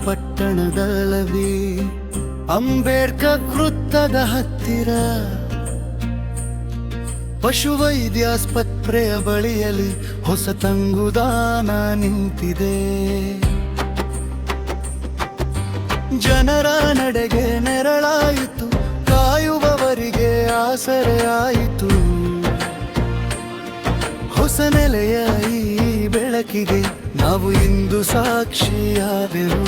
ಪಟ್ಟಣದಲ್ಲವಿ ಅಂಬೇಡ್ಕರ್ ವೃತ್ತದ ಹತ್ತಿರ ಪಶುವೈದ್ಯಾಸ್ಪತ್ರೆಯ ಬಳಿಯಲ್ಲಿ ಹೊಸ ತಂಗುದಾನ ನಿಂತಿದೆ. ಜನರ ನಡೆಗೆ ನೆರಳಾಯಿತು, ಕಾಯುವವರಿಗೆ ಆಸರೆಯಾಯಿತು. ಹೊಸ ನೆಲೆಯ ಈ ಬೆಳಕಿಗೆ ನಾವು ಇಂದು ಸಾಕ್ಷಿಯಾದೆವು.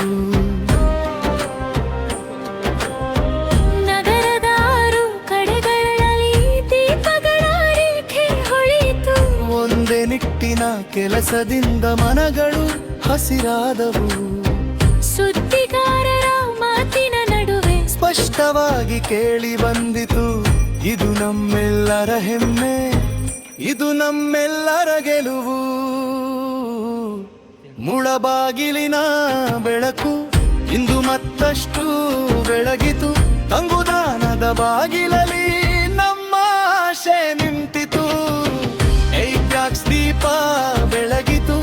ನಗರದ 6 ಕಡೆಗಳಲ್ಲಿ ದೀಪಗಳ ರೇಖೆ ಹೊಳೆಯಿತು. ಒಂದೇ ನಿಟ್ಟಿನ ಕೆಲಸದಿಂದ ಮನಗಳು ಹಸಿರಾದವು. ಸುದ್ದಿಗಾರರ ಮಾತಿನ ನಡುವೆ ಸ್ಪಷ್ಟವಾಗಿ ಕೇಳಿ ಬಂದಿತು, ಇದು ನಮ್ಮೆಲ್ಲರ ಹೆಮ್ಮೆ, ಇದು ನಮ್ಮೆಲ್ಲರ ಗೆಲುವು. ಮುಳಬಾಗಿಲಿನ ಬೆಳಕು ಇಂದು ಮತ್ತಷ್ಟು ಬೆಳಗಿತು. ತಂಗುದಾನದ ಬಾಗಿಲಲ್ಲಿ ನಮ್ಮ ಆಶೆ ನಿಂತಿತು. ಏಪ್ಯಾಕ್ಸ್ ದೀಪ ಬೆಳಗಿತು,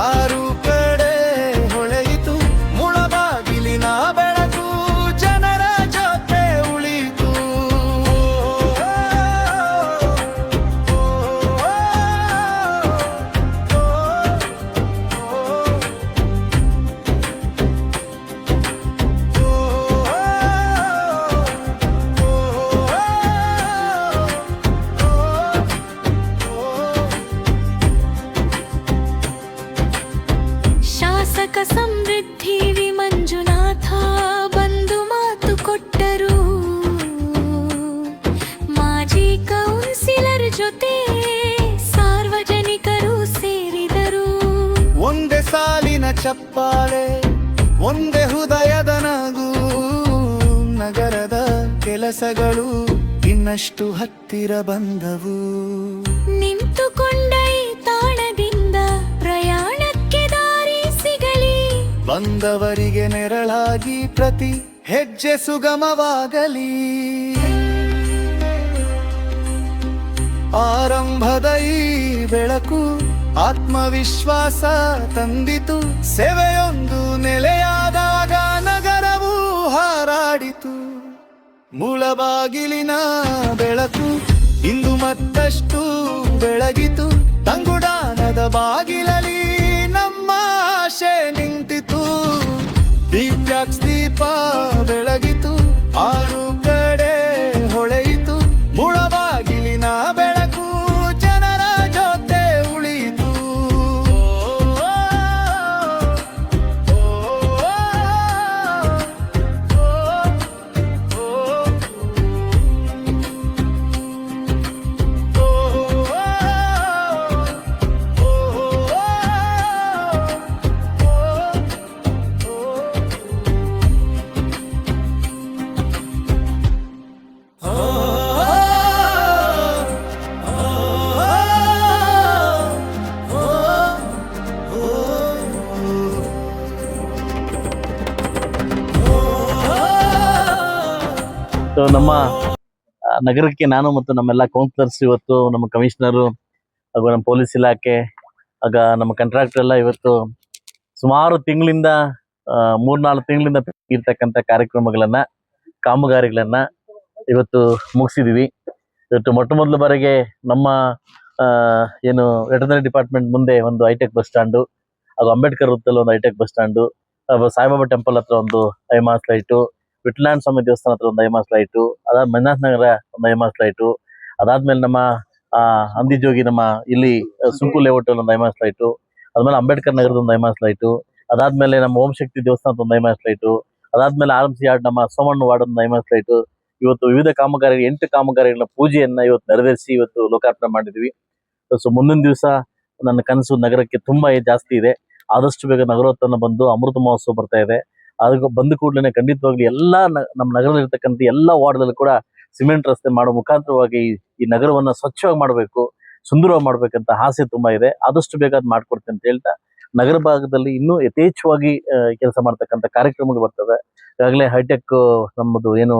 6 ಕಡೆ ಹೊಳೆಯಿತು. ಮುಳಬಾಗಿಲಿನ ಬೆಳಕು ಜನರ ಜೊತೆ ಉಳಿಯಿತು. ಶಾಸಕ ಸಮೃದ್ಧಿ ವಿ ಮಂಜುನಾಥ ಬಂದು ಮಾತು ಕೊಟ್ಟರು. ಮಾಜಿ ಕೌನ್ಸಿಲರ್ ಜೊತೆ ಸಾರ್ವಜನಿಕರು ಸೇರಿದರು. ಒಂದೇ ಸಾಲಿನ ಚಪ್ಪಾಳೆ, ಒಂದೇ ಹೃದಯದ ನಗು. ನಗರದ ಕೆಲಸಗಳು ಇನ್ನಷ್ಟು ಹತ್ತಿರ ಬಂದವು. ನಿಂತುಕೊಂಡ ಈ ತಾಣದಿಂದ ಪ್ರಯಾಣಕ್ಕೆ ದಾರಿ ಸಿಗಲಿ. ಬಂದವರಿಗೆ ನೆರಳಾಗಿ ಪ್ರತಿ ಹೆಜ್ಜೆ ಸುಗಮವಾಗಲಿ. ಆರಂಭದ ಈ ಬೆಳಕು ಆತ್ಮವಿಶ್ವಾಸ ತಂದಿತು. ಸೇವೆಯೊಂದು ನೆಲೆಯಾದಾಗ ನಗರವು ಹಾರಾಡಿತು. ಮುಳಬಾಗಿಲಿನ ಬೆಳಕು ಇಂದು ಮತ್ತಷ್ಟು ಬೆಳಗಿತು. ತಂಗುದಾನದ ಬಾಗಿಲಲ್ಲಿ ನಮ್ಮ ಆಶೆ ನಿಂತಿತು. ಏಪ್ಯಾಕ್ಸ್ ದೀಪ ಬೆಳಗಿತು, 6 ಕಡೆ ಹೊಳೆಯಿತು. ಮುಳಬಾಗಿಲಿನ ಬೆಳಕು ಜನರ ಜೊತೆ ಉಳಿಯಿತು. ನಮ್ಮ ನಗರಕ್ಕೆ ನಾನು ಮತ್ತು ನಮ್ಮೆಲ್ಲ ಕೌನ್ಸಿಲರ್ಸ್, ಇವತ್ತು ನಮ್ಮ ಕಮಿಷನರು ಹಾಗೂ ನಮ್ಮ ಪೊಲೀಸ್ ಇಲಾಖೆ ಆಗ ನಮ್ಮ ಕಾಂಟ್ರಾಕ್ಟರ್ ಎಲ್ಲ ಇವತ್ತು ಸುಮಾರು ತಿಂಗಳಿಂದ 3-4 ತಿಂಗಳಿಂದ ಇರ್ತಕ್ಕಂಥ ಕಾರ್ಯಕ್ರಮಗಳನ್ನ, ಕಾಮಗಾರಿಗಳನ್ನ ಇವತ್ತು ಮುಗಿಸಿದೀವಿ. ಇವತ್ತು ಮೊದಲ ಬಾರಿಗೆ ನಮ್ಮ ಏನು ವೆಟರ್ನರಿ ಡಿಪಾರ್ಟ್ಮೆಂಟ್ ಮುಂದೆ ಒಂದು ಹೈಟೆಕ್ ಬಸ್ ಸ್ಟ್ಯಾಂಡು, ಹಾಗೂ ಅಂಬೇಡ್ಕರ್ ವೃತ್ತದಲ್ಲಿ ಒಂದು hitech bus stand, Saibaba temple ಹತ್ರ ಒಂದು ಐಮಾಸ್ ಲೈಟು, ವಿಟ್ಲಾಂಡ್ ಸ್ವಾಮಿ ದೇವಸ್ಥಾನ ಹತ್ರ ಒಂದು ಐಮಾಸ್ ಲೈಟು, ಅದಾದ ಮಂಜುನಾಥ ನಗರ ಒಂದು ಐಮಾಸ್ ಲೈಟು, ಅದಾದ್ಮೇಲೆ ನಮ್ಮ ಅಂದಿಜೋಗಿ ನಮ್ಮ ಇಲ್ಲಿ ಸುಂಕು ಲೇಔಟ್ ಒಂದು ಐಮಾಸ್ ಲೈಟು, ಅದಾದ್ಮೇಲೆ ಅಂಬೇಡ್ಕರ್ ನಗರದ ಒಂದು ಐಮಾಸ್ ಲೈಟು, ಅದಾದ್ಮೇಲೆ ನಮ್ಮ ಓಂ ಶಕ್ತಿ ದೇವಸ್ಥಾನದ ಒಂದು ಐಮಾಸ್ ಲೈಟು, ಅದಾದ್ಮೇಲೆ RMC ಯಾರ್ಡ್ ನಮ್ಮ ಸೋಮಣ್ಣ ವಾರ್ಡ್ ಒಂದು ಐಮಾಸ್ ಲೈಟು. ಇವತ್ತು ವಿವಿಧ ಕಾಮಗಾರಿ 8 ಕಾಮಗಾರಿಗಳ ಪೂಜೆಯನ್ನ ಇವತ್ತು ನೆರವೇರಿಸಿ ಇವತ್ತು ಲೋಕಾರ್ಪಣೆ ಮಾಡಿದ್ವಿ. ಸೊ ಮುಂದಿನ ದಿವಸ ನನ್ನ ಕನಸು ನಗರಕ್ಕೆ ತುಂಬಾ ಜಾಸ್ತಿ ಇದೆ. ಆದಷ್ಟು ಬೇಗ ನಗರೋತ್ಥಾನ ಬಂದು ಅಮೃತ ಮಹೋತ್ಸವ ಬರ್ತಾ ಇದೆ. ಅದಕ್ಕೆ ಬಂದ ಕೂಡಲೇ ಖಂಡಿತವಾಗ್ಲಿ ಎಲ್ಲಾ ನಮ್ಮ ನಗರದಲ್ಲಿರ್ತಕ್ಕಂಥ ಎಲ್ಲಾ ವಾರ್ಡ್ದಲ್ಲೂ ಕೂಡ ಸಿಮೆಂಟ್ ರಸ್ತೆ ಮಾಡೋ ಮುಖಾಂತರವಾಗಿ ಈ ನಗರವನ್ನ ಸ್ವಚ್ಛವಾಗಿ ಮಾಡಬೇಕು, ಸುಂದರವಾಗಿ ಮಾಡ್ಬೇಕಂತ ಆಸೆ ತುಂಬಾ ಇದೆ. ಆದಷ್ಟು ಬೇಗ ಅದು ಮಾಡ್ಕೊಡ್ತೇನೆ ಅಂತ ಹೇಳ್ತಾ, ನಗರ ಭಾಗದಲ್ಲಿ ಇನ್ನೂ ಯಥೇಚ್ಛವಾಗಿ ಕೆಲಸ ಮಾಡ್ತಕ್ಕಂಥ ಕಾರ್ಯಕ್ರಮಗಳು ಬರ್ತವೆ. ಈಗಾಗಲೇ ಹೈಟೆಕ್ ನಮ್ಮದು ಏನು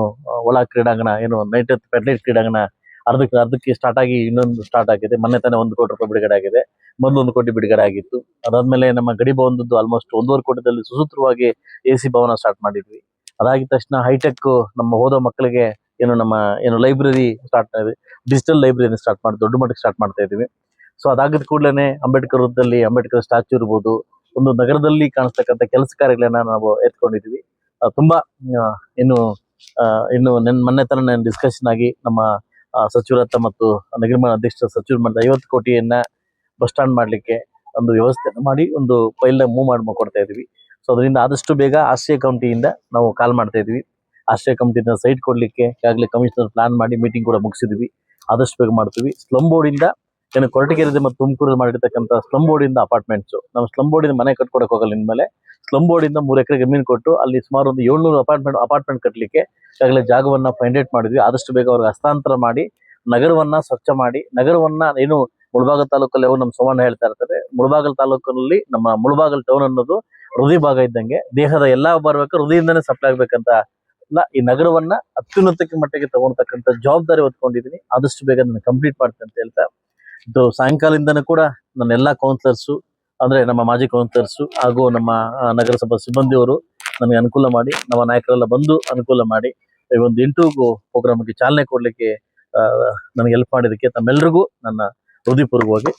ಒಳ ಕ್ರೀಡಾಂಗಣ, ಏನು ನೈಟ್ ಪೆಟ್ಲೈಟ್ ಕ್ರೀಡಾಂಗಣ ಅರ್ಧಕ್ಕೆ ಸ್ಟಾರ್ಟ್ ಆಗಿ ಇನ್ನೊಂದು ಸ್ಟಾರ್ಟ್ ಆಗಿದೆ. ಮೊನ್ನೆ ತಾನೇ 1 ಕೋಟಿ ರೂಪಾಯಿ ಬಿಡುಗಡೆ ಆಗಿದೆ. ಮೊದಲು 1 ಕೋಟಿ ಬಿಡುಗಡೆ ಆಗಿತ್ತು. ಅದಾದ್ಮೇಲೆ ನಮ್ಮ ಗಡಿ ಭವನದ್ದು ಆಲ್ಮೋಸ್ಟ್ 1.5 ಕೋಟಿದಲ್ಲಿ ಸುಸೂತ್ರವಾಗಿ AC ಭವನ ಸ್ಟಾರ್ಟ್ ಮಾಡಿದ್ವಿ. ಅದಾಗಿದ ತಕ್ಷಣ ಹೈಟೆಕ್ ನಮ್ಮ ಓದೋ ಮಕ್ಕಳಿಗೆ ಏನು ಲೈಬ್ರರಿ ಸ್ಟಾರ್ಟ್ ಮಾಡಿದ್ವಿ, ಡಿಜಿಟಲ್ ಲೈಬ್ರರಿ ಸ್ಟಾರ್ಟ್ ಮಾಡಿ ದೊಡ್ಡ ಮಟ್ಟಕ್ಕೆ ಸ್ಟಾರ್ಟ್ ಮಾಡ್ತಾ ಇದೀವಿ. ಸೊ ಅದಾಗಿದ ಕೂಡಲೇ ಅಂಬೇಡ್ಕರ್ ವೃತ್ತದಲ್ಲಿ ಅಂಬೇಡ್ಕರ್ ಸ್ಟ್ಯಾಚ್ಯೂ ಇರ್ಬೋದು, ಒಂದು ನಗರದಲ್ಲಿ ಕಾಣಿಸ್ತಕ್ಕಂಥ ಕೆಲಸ ಕಾರ್ಯಗಳನ್ನ ನಾವು ಎತ್ಕೊಂಡಿದ್ವಿ. ತುಂಬಾ ಇನ್ನು ಮೊನ್ನೆ ತರ ಡಿಸ್ಕಷನ್ ಆಗಿ ನಮ್ಮ ಸಚಿವರ ಹತ್ರ ಮತ್ತು ನಗರ ಅಧ್ಯಕ್ಷರ ಸಚಿವರು ಮಾಡಿದ 50 ಕೋಟಿಯನ್ನ ಬಸ್ ಸ್ಟಾಂಡ್ ಮಾಡ್ಲಿಕ್ಕೆ ಒಂದು ವ್ಯವಸ್ಥೆಯನ್ನು ಮಾಡಿ ಒಂದು ಫೈಲ್ ಮೂವ್ ಕೊಡ್ತಾ ಇದೀವಿ. ಸೊ ಅದರಿಂದ ಆದಷ್ಟು ಬೇಗ ಆಶ್ರಯ ಕಮಿಟಿಯಿಂದ ನಾವು ಕಾಲ್ ಮಾಡ್ತಾ ಇದೀವಿ. ಆಶ್ರಯ ಕಮಿಟಿಯಿಂದ ಸೈಟ್ ಕೊಡ್ಲಿಕ್ಕೆ ಈಗಾಗಲೇ ಕಮಿಷನರ್ ಪ್ಲಾನ್ ಮಾಡಿ ಮೀಟಿಂಗ್ ಕೂಡ ಮುಗಿಸಿದ್ವಿ. ಆದಷ್ಟು ಬೇಗ ಮಾಡ್ತೀವಿ. ಸ್ಲಮ್ ಬೋರ್ಡ್ ಇಂದ ಏನು ಕೊರಟಗೆರೆ ಮತ್ತು ತುಮಕೂರಲ್ಲಿ ಮಾಡಿರ್ತಕ್ಕಂಥ ಸ್ಲಮ್ ಬೋರ್ಡ್ ಇಂದ ಅಪಾರ್ಟ್ಮೆಂಟ್ಸ್, ನಾವು ಸ್ಲಮ್ ಬೋರ್ಡ್ ಇಂದ ಮನೆ ಕಟ್ಕೊಡಕ್ ಹೋಗಲ್ಲ. ಇನ್ಮೇಲೆ ಸ್ಲಮ್ ಬೋರ್ಡ್ ಇಂದ 3 ಎಕರೆ ಜಮೀನು ಕೊಟ್ಟು ಅಲ್ಲಿ ಸುಮಾರು ಒಂದು 700 ಅಪಾರ್ಟ್ಮೆಂಟ್ ಕಟ್ಟಲಿಕ್ಕೆ ಈಗಾಗಲೇ ಜಾಗವನ್ನ ಫೈಂಡೇಟ್ ಮಾಡಿದ್ವಿ. ಆದಷ್ಟು ಬೇಗ ಅವ್ರಿಗೆ ಹಸ್ತಾಂತರ ಮಾಡಿ ನಗರವನ್ನ ಸ್ವಚ್ಛ ಮಾಡಿ, ನಗರವನ್ನ ಏನು ಮುಳಬಾಗಲ್ ತಾಲೂಕಲ್ಲಿ ಅವರು ನಮ್ಮ ಸೋಮಣ್ಣ ಹೇಳ್ತಾ ಇರ್ತಾರೆ, ಮುಳಬಾಗಲ್ ತಾಲೂಕಲ್ಲಿ ನಮ್ಮ ಮುಳಬಾಗಲ್ ಟೌನ್ ಅನ್ನೋದು ಹೃದಯ ಭಾಗ ಇದ್ದಂಗೆ, ದೇಹದ ಎಲ್ಲಾ ಬರ್ಬೇಕು ಹೃದಯದಿಂದನೇ ಸಪ್ಲೈ ಆಗ್ಬೇಕಂತ ಈ ನಗರವನ್ನ ಅತ್ಯುನ್ನತಕ್ಕೆ ಮಟ್ಟಿಗೆ ತಗೊಳ್ತಕ್ಕಂಥ ಜವಾಬ್ದಾರಿ ಹೊತ್ಕೊಂಡಿದ್ದೀನಿ. ಆದಷ್ಟು ಬೇಗ ನಾನು ಕಂಪ್ಲೀಟ್ ಮಾಡ್ತೇನೆ ಅಂತ ಹೇಳ್ತಾ ಇದು ಸಾಯಂಕಾಲದಿಂದನೂ ಕೂಡ ನನ್ನ ಎಲ್ಲಾ ಕೌನ್ಸಿಲರ್ಸು, ಅಂದ್ರೆ ನಮ್ಮ ಮಾಜಿ ಕೌನ್ಸಿಲರ್ಸು ಹಾಗೂ ನಮ್ಮ ನಗರಸಭಾ ಸಿಬ್ಬಂದಿಯವರು ನನಗೆ ಅನುಕೂಲ ಮಾಡಿ, ನಮ್ಮ ನಾಯಕರೆಲ್ಲ ಬಂದು ಅನುಕೂಲ ಮಾಡಿ ಈ ಒಂದು 8 ಪ್ರೋಗ್ರಾಮ್ಗೆ ಚಾಲನೆ ಕೊಡ್ಲಿಕ್ಕೆ ನನಗೆ ಹೆಲ್ಪ್ ಮಾಡಿದ್ದಕ್ಕೆ ತಮ್ಮೆಲ್ಲರಿಗೂ ನನ್ನ ಹೃದಯಪೂರ್ವಕವಾಗಿ